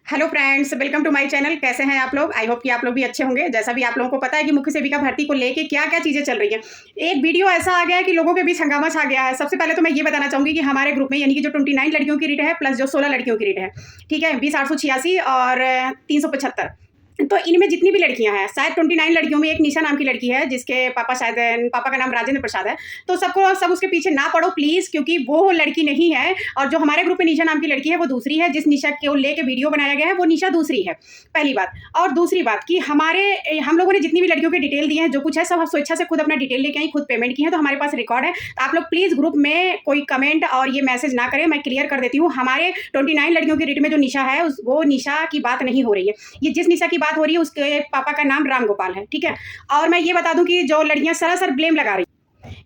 Hello friends, welcome to my channel. कैसे हैं आप लोग? आई होप कि आप लोग भी अच्छे होंगे। जैसा भी आप लोगों को पता है कि मुख्य सेविका भर्ती को लेके क्या-क्या चीज़ें चल रही हैं। एक वीडियो ऐसा आ गया है कि लोगों के बीच हंगामा छा गया है। सबसे पहले तो मैं ये बताना चाहूँगी कि हमारे ग्रुप में यानी कि जो 29 लड़कियों की रीट है प्लस जो 16 लड़कियों की रीट है, ठीक है? 20,886 और 375। तो इनमें जितनी भी लड़कियाँ हैं, शायद 29 लड़कियों में एक निशा नाम की लड़की है जिसके पापा का नाम राजेंद्र प्रसाद है। तो सब उसके पीछे ना पड़ो प्लीज़, क्योंकि वो लड़की नहीं है और जो हमारे ग्रुप में निशा नाम की लड़की है वो दूसरी है। जिस निशा को लेके वीडियो बनाया गया है वो निशा दूसरी है, पहली बात। और दूसरी बात कि हम लोगों ने जितनी भी लड़कियों की डिटेल दी है, जो कुछ है सब स्वेच्छा से खुद अपना डिटेल लेके आई, खुद पेमेंट की है, तो हमारे पास रिकॉर्ड है। तो आप लोग प्लीज़ ग्रुप में कोई कमेंट और ये मैसेज ना करें। मैं क्लियर कर देती हूँ, हमारे 29 लड़कियों की रीट में जो निशा है वो निशा की बात नहीं हो रही है। ये जिस निशा की बात हो रही है उसके पापा का नाम राम गोपाल है, ठीक है? और मैं ये बता दूं कि जो लड़कियां सरासर ब्लेम लगा रही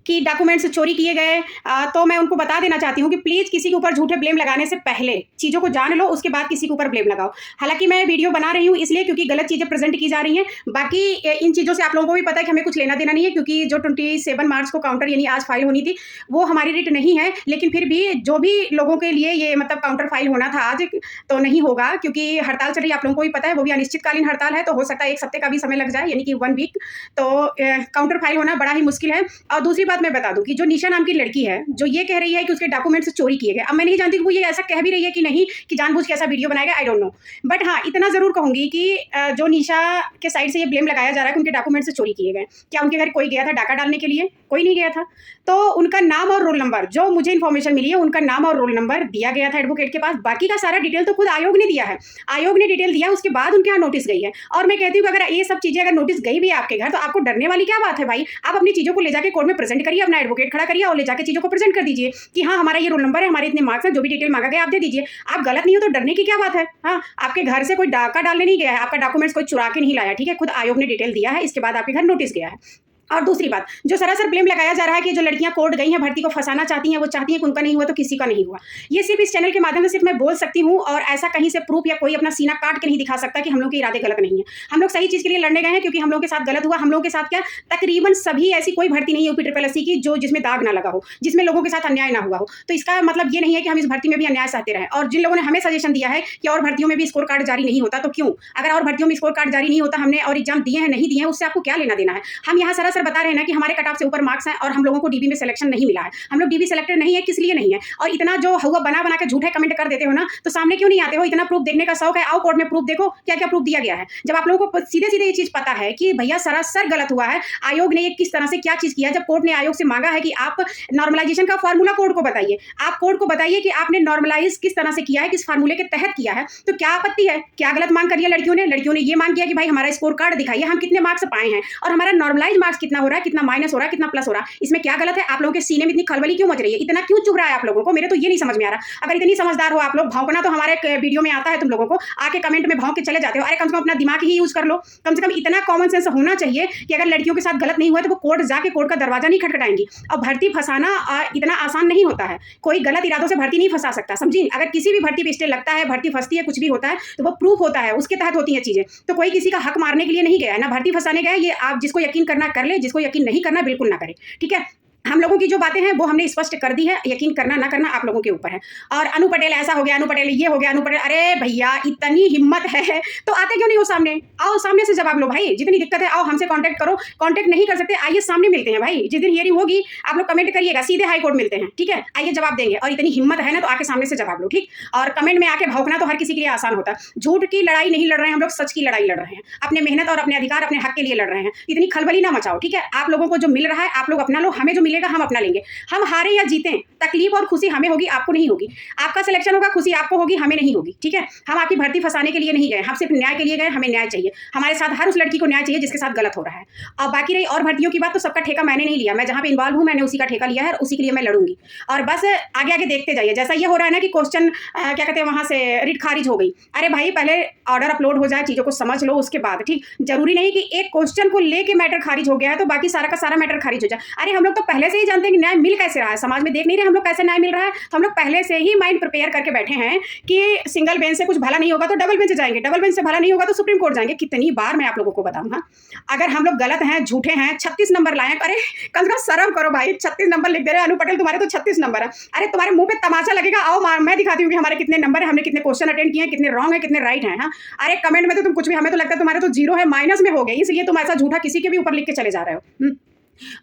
कि डॉक्यूमेंट्स चोरी किए गए, तो मैं उनको बता देना चाहती हूँ कि प्लीज़ किसी के ऊपर झूठे ब्लेम लगाने से पहले चीज़ों को जान लो, उसके बाद किसी के ऊपर ब्लेम लगाओ। हालांकि मैं वीडियो बना रही हूँ इसलिए क्योंकि गलत चीज़ें प्रेजेंट की जा रही हैं। बाकी इन चीज़ों से आप लोगों को भी पता है कि हमें कुछ लेना देना नहीं है, क्योंकि जो 27 मार्च को काउंटर यानी आज फाइल होनी थी वो हमारी रिट नहीं है। लेकिन फिर भी जो भी लोगों के लिए ये मतलब काउंटर फाइल होना था आज, तो नहीं होगा, क्योंकि हड़ताल चल रही है, आप लोगों को भी पता है, वो भी अनिश्चितकालीन हड़ताल है। तो हो सकता है 1 हफ्ते का भी समय लग जाए, यानी कि 1 वीक। तो काउंटर फाइल होना बड़ा ही मुश्किल है। और दूसरी बात मैं बता दूं कि जो निशा नाम की लड़की है जो ये कह रही है कि उसके डॉक्यूमेंट्स चोरी किए गए, अब मैं नहीं जानती कि वो ये ऐसा कह भी रही है कि नहीं, कि जानबूझ के ऐसा वीडियो बनाएगा, आई डोंट नो। बट हाँ, इतना जरूर कहूंगी कि जो निशा के साइड से ये ब्लेम लगाया जा रहा है कि उनके डॉक्यूमेंट्स चोरी किए गए, क्या उनके घर कोई गया था डाका डालने के लिए? कोई नहीं गया था। तो उनका नाम और रोल नंबर, जो मुझे इन्फॉर्मेशन मिली है, उनका नाम और रोल नंबर दिया गया था एडवोकेट के पास। बाकी का सारा डिटेल तो खुद आयोग ने दिया है। आयोग ने डिटेल दिया, उसके बाद उनके यहाँ नोटिस गई है। और मैं कहती हूँ कि अगर ये सब चीजें अगर नोटिस गई भी है आपके घर, तो आपको डरने वाली क्या बात है भाई? आप अपनी चीजों को ले जाके कोर्ट में प्रेजेंट करिए, अपना एडवोकेट खड़ा करिए और ले जाके चीजों को प्रेजेंट कर दीजिए कि हाँ, हमारा ये रोल नंबर है, हमारे इतने मार्क्स हैं, जो भी डिटेल मांगा गया आप दे दीजिए। आप गलत नहीं हो तो डरने की क्या बात है? हाँ, आपके घर से कोई डाका डालने नहीं गया है, आपका डॉक्यूमेंट्स कोई चुरा के नहीं लाया, ठीक है? खुद आयोग ने डिटेल दिया है, इसके बाद आपके घर नोटिस गया है। और दूसरी बात, जो सरासर ब्लेम लगाया जा रहा है कि जो लड़कियां कोर्ट गई हैं भर्ती को फंसाना चाहती हैं, वो चाहती हैं कि उनका नहीं हुआ तो किसी का नहीं हुआ। ये सिर्फ इस चैनल के माध्यम से सिर्फ मैं बोल सकती हूँ, और ऐसा कहीं से प्रूफ या कोई अपना सीना काट के नहीं दिखा सकता कि हम लोग के इरादे गलत नहीं है। हम लोग सही चीज के लिए लड़ने गए हैं, क्योंकि हम लोग के साथ गलत हुआ। हम लोग के साथ क्या, तकरीबन सभी ऐसी कोई भर्ती नहीं है UP-SSSC की जिसमें दाग ना लगा हो, जिसमें लोगों के साथ अन्याय ना हुआ हो। तो इसका मतलब ये नहीं है कि हम इस भर्ती में भी अन्याय सहते रहे। और जिन लोगों ने हमें सजेशन दिया है कि और भर्तियों में भी स्कोर कार्ड जारी नहीं होता, तो क्यों? अगर और भर्तियों में स्कोर कार्ड जारी नहीं होता, हमने और एग्जाम दिए हैं नहीं दिए हैं, उससे आपको क्या लेना देना है? हम यहाँ सरासर बता रहे हैं कि हमारे कट ऑफ से ऊपर मार्क्स हैं और हम लोगों को डीबी में सिलेक्शन नहीं मिला है। हम लोग डीबी सिलेक्टेड नहीं है, किस लिए नहीं है? और इतना जो हुआ बना बना के झूठे कमेंट कर देते हो ना, तो सामने क्यों नहीं आते हो? इतना प्रूफ देखने का शौक है, आओ कोर्ट में प्रूफ देखो क्या क्या प्रूफ दिया गया है। जब आप लोगों को सीधे सीधे ये चीज पता है कि भैया सरासर गलत हुआ है, आयोग ने ये किस तरह से क्या चीज किया, जब कोर्ट ने आयोग से मांगा है कि आप नॉर्मलाइजेशन का फॉर्मूला कोर्ट को बताइए, आप कोर्ट को बताइए कि आपने नॉर्मलाइज किस तरह से किया है, किस फार्मूले के तहत किया है, तो क्या आपत्ति है? क्या गलत मांग करी है लड़कियों ने? लड़कियों ने ये मांग किया कि भाई हमारा स्कोर कार्ड दिखाइए, हम कितने मार्क्स पाए हैं और हमारा नॉर्मलाइज मार्क्स कितना हो रहा है, कितना माइनस हो रहा है, कितना प्लस हो रहा है। इसमें क्या गलत है? आप लोगों के सीने में इतनी खलबली क्यों मच रही है? इतना क्यों चुभ रहा है आप लोगों को? मेरे तो ये नहीं समझ में आ रहा। अगर इतनी समझदार हो आप लोग, भौंकना तो हमारे वीडियो में आता है तुम लोगों को, आके कमेंट में भौंक के चले जाते हो। अरे कम से कम अपना दिमाग ही यूज कर लो। कम से कम इतना कॉमन सेंस होना चाहिए कि अगर लड़कियों के साथ गलत नहीं हुआ तो वो कोर्ट जाके कोर्ट का दरवाजा नहीं खटखटाएंगी। और भर्ती फंसाना इतना आसान नहीं होता है। कोई गलत इरादों से भर्ती नहीं फंसा सकता, समझी? अगर किसी भी भर्ती पे स्टे लगता है, भर्ती फंसती है, कुछ भी होता है, तो वो प्रूफ होता है, उसके तहत होती है चीजें। तो कोई किसी का हक मारने के लिए नहीं गया है, ना भर्ती फंसाने गया। ये आप जिसको यकीन करना कर ले, जिसको यकीन नहीं करना बिल्कुल ना करे, ठीक है? हम लोगों की जो बातें हैं वो हमने स्पष्ट कर दी है, यकीन करना ना करना आप लोगों के ऊपर है। और अनु पटेल ऐसा हो गया, अनु पटेल ये हो गया, अनु पटेल, अरे भैया इतनी हिम्मत है तो आते क्यों नहीं हो सामने? आओ सामने से जवाब लो भाई, जितनी दिक्कत है आओ हमसे कांटेक्ट करो। कांटेक्ट नहीं कर सकते, आइए सामने मिलते हैं भाई। जिस दिन हियरिंग होगी आप लोग कमेंट करिएगा, सीधे हाई कोर्ट मिलते हैं, ठीक है? आइए जवाब देंगे। और इतनी हिम्मत है ना तो आके सामने से जवाब लो, ठीक? और कमेंट में आके भौंकना तो हर किसी के लिए आसान होता है। झूठ की लड़ाई नहीं लड़ रहे हैं हम लोग, सच की लड़ाई लड़ रहे हैं, अपने मेहनत और अपने अधिकार अपने हक के लिए लड़ रहे हैं। इतनी खलबली ना मचाओ, ठीक है? आप लोगों को जो मिल रहा है आप लोग अपना लो, हमें जो मिलेगा हम अपना लेंगे। हम हारे या जीतें, तकलीफ और खुशी हमें होगी, आपको नहीं होगी। आपका सिलेक्शन होगा, खुशी आपको होगी, हमें नहीं होगी, ठीक है? हम आपकी भर्ती फंसाने के लिए नहीं गए, हम सिर्फ न्याय के लिए गए। हमें न्याय चाहिए, हमारे साथ हर उस लड़की को न्याय चाहिए जिसके साथ गलत हो रहा है। और बाकी रही और भर्तियों की बात, तो सबका ठेका मैंने नहीं लिया। मैं जहां पे इन्वॉल्व हूं मैंने उसी का ठेका लिया है और उसी के लिए मैं लड़ूंगी। और बस आगे आगे देखते जाइए। जैसा ये हो रहा है ना कि क्वेश्चन क्या कहते हैं, वहां से रिट खारिज हो गई। अरे भाई पहले ऑर्डर अपलोड हो जाए, चीजों को समझ लो, उसके बाद, ठीक? जरूरी नहीं कि एक क्वेश्चन को लेके मैटर खारिज हो गया है तो बाकी सारा का सारा मैटर खारिज हो जाए। अरे हम लोग तो पहले पहले से ही जानते हैं कि न्याय मिल कैसे रहा है, समाज में देख नहीं रहे हम लोग कैसे न्याय मिल रहा है। हम लोग पहले से ही माइंड प्रिपेयर करके बैठे हैं कि सिंगल बेंच से कुछ भला नहीं होगा तो डबल बेंच जाएंगे, डबल बेंच से भला नहीं होगा तो सुप्रीम कोर्ट जाएंगे। कितनी बार मैं आप लोगों को बताऊं। हाँ, अगर हम लोग गलत हैं, झूठे हैं, 36 नंबर लाए, अरे कम से कम शर्म करो भाई, 36 नंबर लिख दे रहे हैं। अनु पटेल तुम्हारे तो 36 नंबर है। अरे तुम्हारे मुंह पे तमाचा लगेगा, आओ मैं दिखाती हूँ कि हमारे कितने नंबर है, हमने कितने क्वेश्चन अटेंड किए हैं, कितने रॉन्ग है, कितने राइट हैं। हाँ, अरे कमेंट में तो तुम कुछ भी, हमें तो लगता है तुम्हारे तो जीरो है, माइनस में हो गए, इसलिए तुम ऐसा झूठा किसी के भी ऊपर लिख के चले जा रहे हो।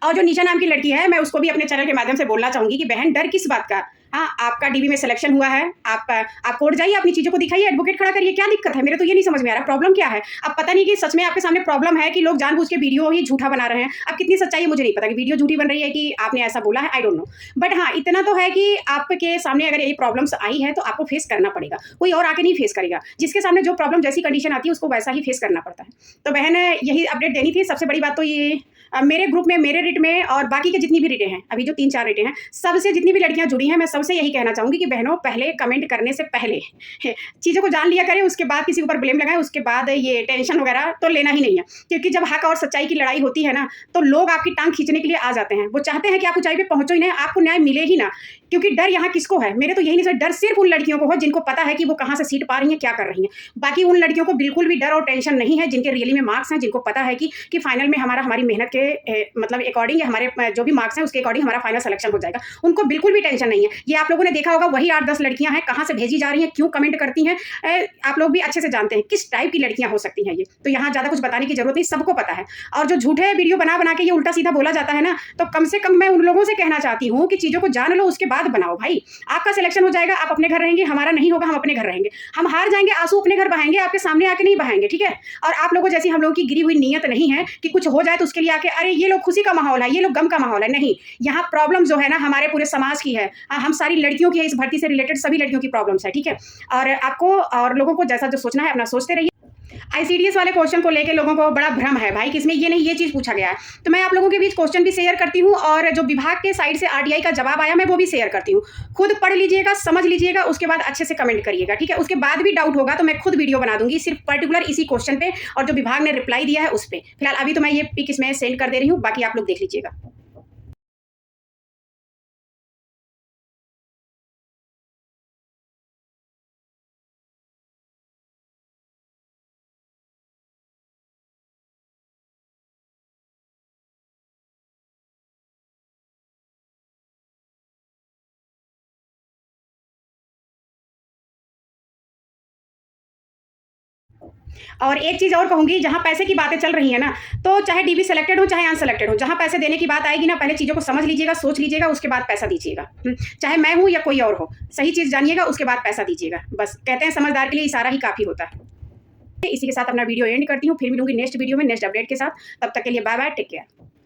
और जो निशा नाम की लड़की है, मैं उसको भी अपने चैनल के माध्यम से बोलना चाहूंगी कि बहन डर किस बात का। हाँ, आपका डीबी में सिलेक्शन हुआ है, आप कोर्ट जाइए, अपनी चीज़ों को दिखाइए, एडवोकेट खड़ा करिए, क्या दिक्कत है? मेरे तो ये नहीं समझ में आ रहा प्रॉब्लम क्या है। अब पता नहीं कि सच में आपके सामने प्रॉब्लम है कि लोग जानबूझ के वीडियो ही झूठा बना रहे हैं। अब कितनी सच्चाई है मुझे नहीं पता कि वीडियो झूठी बन रही है कि आपने ऐसा बोला है, आई डोंट नो। बट हाँ, इतना तो है कि आपके सामने अगर ये प्रॉब्लम्स आई है तो आपको फेस करना पड़ेगा, कोई और आके नहीं फेस करेगा। जिसके सामने जो प्रॉब्लम जैसी कंडीशन आती है उसको वैसा ही फेस करना पड़ता है। तो बहन यही अपडेट देनी थी। सबसे बड़ी बात तो ये, मेरे ग्रुप में, मेरे रिट में और बाकी के जितनी भी रिटें हैं, अभी जो 3-4 रिटें हैं, सबसे जितनी भी लड़कियां जुड़ी हैं, मैं सबसे यही कहना चाहूँगी कि बहनों, पहले कमेंट करने से पहले चीज़ों को जान लिया करें, उसके बाद किसी के ऊपर ब्लेम लगाएं, उसके बाद ये टेंशन वगैरह तो लेना ही नहीं है। क्योंकि जब हक और सच्चाई की लड़ाई होती है ना, तो लोग आपकी टांग खींचने के लिए आ जाते हैं। वो चाहते हैं कि आप ऊंचाई पे पहुंचो ही नहीं, आपको न्याय मिले ही ना। क्योंकि डर यहाँ किसको है? मेरे तो यही नहीं, डर सिर्फ उन लड़कियों को हो जिनको पता है कि वो कहाँ से सीट पा रही हैं, क्या कर रही हैं। बाकी उन लड़कियों को बिल्कुल भी डर और टेंशन नहीं है जिनके रियली में मार्क्स हैं, जिनको पता है कि फाइनल में हमारी मेहनत के मतलब अकॉर्डिंग, हमारे जो भी मार्क्स हैं उसके अकॉर्डिंग हमारा फाइनल सिलेक्शन हो जाएगा। उनको बिल्कुल भी टेंशन नहीं है। ये आप लोगों ने देखा होगा, वही 8-10 लड़कियां हैं, कहाँ से भेजी जा रही हैं, क्यों कमेंट करती हैं, आप लोग भी अच्छे से जानते हैं किस टाइप की लड़कियां हो सकती हैं ये। तो यहाँ ज़्यादा कुछ बताने की जरूरत नहीं, सबको पता है। और जो झूठे वीडियो बना के ये उल्टा सीधा बोला जाता है ना, तो कम से कम मैं उन लोगों से कहना चाहती हूँ कि चीज़ों को जान लो, उसके बाद बनाओ भाई। आपका सिलेक्शन हो जाएगा, आप अपने घर रहेंगे, हमारा नहीं होगा, हम अपने घर रहेंगे। हम हार जाएंगे, आंसू अपने घर बहाएंगे, आपके सामने आके नहीं बहाएंगे, ठीक है। और आप लोगों जैसी हम लोगों की गिरी हुई नीयत नहीं है कि कुछ हो जाए तो उसके लिए आके अरे ये लोग खुशी का माहौल है, ये लोग गम का माहौल है। नहीं, यहाँ प्रॉब्लम जो है ना हमारे पूरे समाज की है, हम सारी लड़कियों की है, इस भर्ती से रिलेटेड सभी लड़कियों की प्रॉब्लम्स है, ठीक है। और आपको और लोगों को जैसा जो सोचना है अपना सोचते रहिए। आईसीडीएस वाले क्वेश्चन को लेके लोगों को बड़ा भ्रम है भाई कि इसमें ये नहीं, ये चीज़ पूछा गया है। तो मैं आप लोगों के बीच क्वेश्चन भी शेयर करती हूँ और जो विभाग के साइड से आरटीआई का जवाब आया मैं वो भी शेयर करती हूँ। खुद पढ़ लीजिएगा, समझ लीजिएगा, उसके बाद अच्छे से कमेंट करिएगा, ठीक है। उसके बाद भी डाउट होगा तो मैं खुद वीडियो बना दूंगी सिर्फ पर्टिकुलर इसी क्वेश्चन पे और जो विभाग ने रिप्लाई दिया है उस पर। फिलहाल अभी तो मैं ये पिक इसमें सेंड कर दे रही हूँ, बाकी आप लोग देख लीजिएगा। और एक चीज़ और कहूँगी, जहाँ पैसे की बातें चल रही है ना, तो चाहे डीबी सेलेक्टेड हो चाहे अनसेलेक्टेड हो, जहाँ पैसे देने की बात आएगी ना, पहले चीज़ों को समझ लीजिएगा, सोच लीजिएगा, उसके बाद पैसा दीजिएगा। चाहे मैं हूँ या कोई और हो, सही चीज़ जानिएगा, उसके बाद पैसा दीजिएगा। बस कहते हैं समझदार के लिए इशारा ही काफ़ी होता है। इसी के साथ अपना वीडियो एंड करती हूँ, फिर मिलूंगी नेक्स्ट वीडियो में नेक्स्ट अपडेट के साथ। तब तक के लिए बाय बाय, टेक केयर।